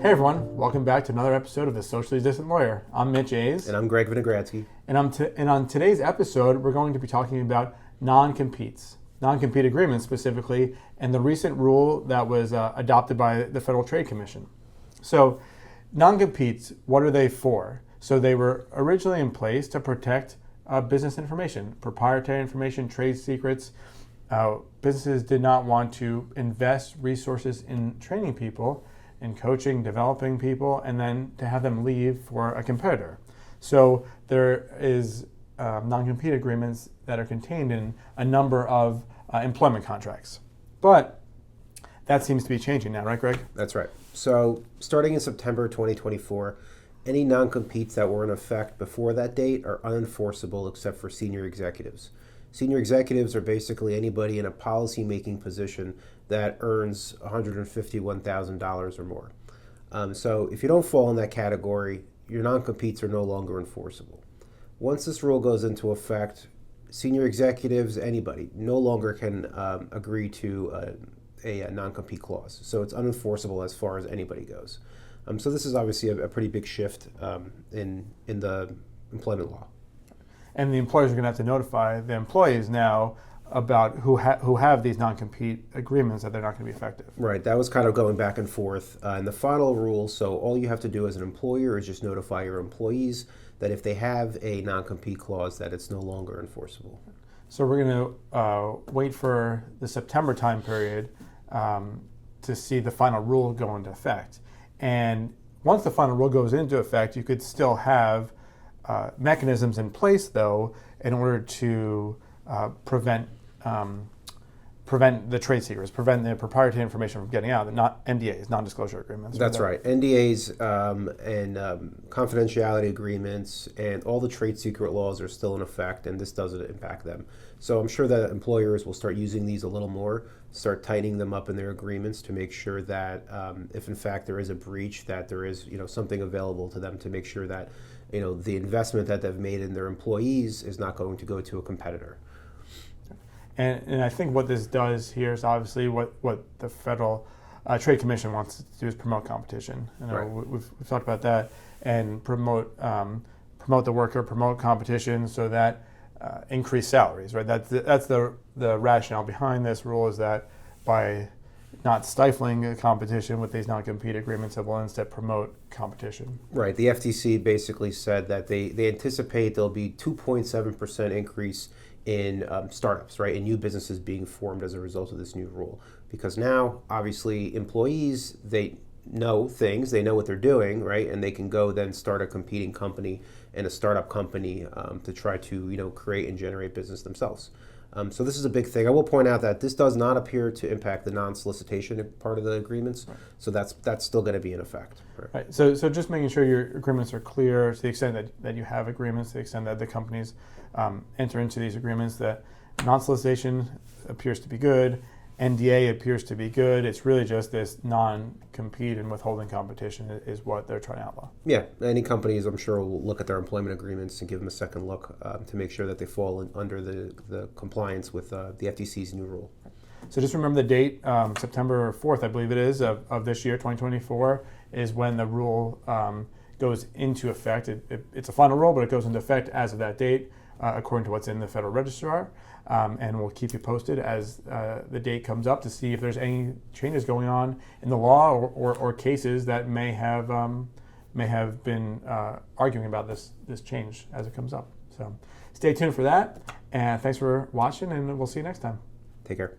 Hey everyone, welcome back to another episode of The Socially Distant Lawyer. I'm Mitch A's. And I'm Greg Vinogradsky. And on today's episode, we're going to be talking about non-compete agreements specifically, and the recent rule that was adopted by the Federal Trade Commission. So, non-competes, what are they for? So they were originally in place to protect business information, proprietary information, trade secrets. Businesses did not want to invest resources in training people, in coaching, developing people, and then to have them leave for a competitor. So there is non-compete agreements that are contained in a number of employment contracts. But that seems to be changing now, right, Greg? That's right. So starting in September 2024, any non-competes that were in effect before that date are unenforceable except for senior executives. Senior executives are basically anybody in a policy-making position that earns $151,000 or more. So if you don't fall in that category, your non-competes are no longer enforceable. Once this rule goes into effect, senior executives, anybody, no longer can agree to a non-compete clause. So it's unenforceable as far as anybody goes. So this is obviously a pretty big shift in the employment law. And the employers are going to have to notify the employees now about who have these non-compete agreements that they're not going to be effective. Right. That was kind of going back and forth. In the final rule, so all you have to do as an employer is just notify your employees that if they have a non-compete clause, that it's no longer enforceable. So we're going to wait for the September time period to see the final rule go into effect. And once the final rule goes into effect, you could still have mechanisms in place, though, in order to prevent the trade secrets, prevent the proprietary information from getting out, not NDAs, non-disclosure agreements. That's right. NDAs and confidentiality agreements and all the trade secret laws are still in effect, and this doesn't impact them. So I'm sure that employers will start using these a little more, start tightening them up in their agreements to make sure that if in fact there is a breach, that there is something available to them to make sure that the investment that they've made in their employees is not going to go to a competitor. And I think what this does here is obviously what the Federal Trade Commission wants to do is promote competition. Right. We've talked about that, and promote the worker, promote competition so that increase salaries. Right. That's the rationale behind this rule, is that by not stifling a competition with these non-compete agreements, it will instead promote competition. Right. The FTC basically said that they anticipate there'll be 2.7% increase in startups, right, and new businesses being formed as a result of this new rule. Because now, obviously, employees, they know things, they know what they're doing, right, and they can go then start a competing company and a startup company to try to create and generate business themselves. So this is a big thing. I will point out that this does not appear to impact the non-solicitation part of the agreements, right. So that's still going to be in effect. Right. So just making sure your agreements are clear to the extent that you have agreements, to the extent that the companies enter into these agreements, that non-solicitation appears to be good, NDA appears to be good. It's really just this non-compete and withholding competition is what they're trying to outlaw. Yeah, any companies, I'm sure, will look at their employment agreements and give them a second look to make sure that they fall under the compliance with the FTC's new rule. So just remember the date, September 4th, I believe it is, of this year, 2024, is when the rule goes into effect. It's a final rule, but it goes into effect as of that date, according to what's in the Federal Register. And we'll keep you posted as the date comes up to see if there's any changes going on in the law or cases that may have been arguing about this change as it comes up. So stay tuned for that, and thanks for watching, and we'll see you next time. Take care.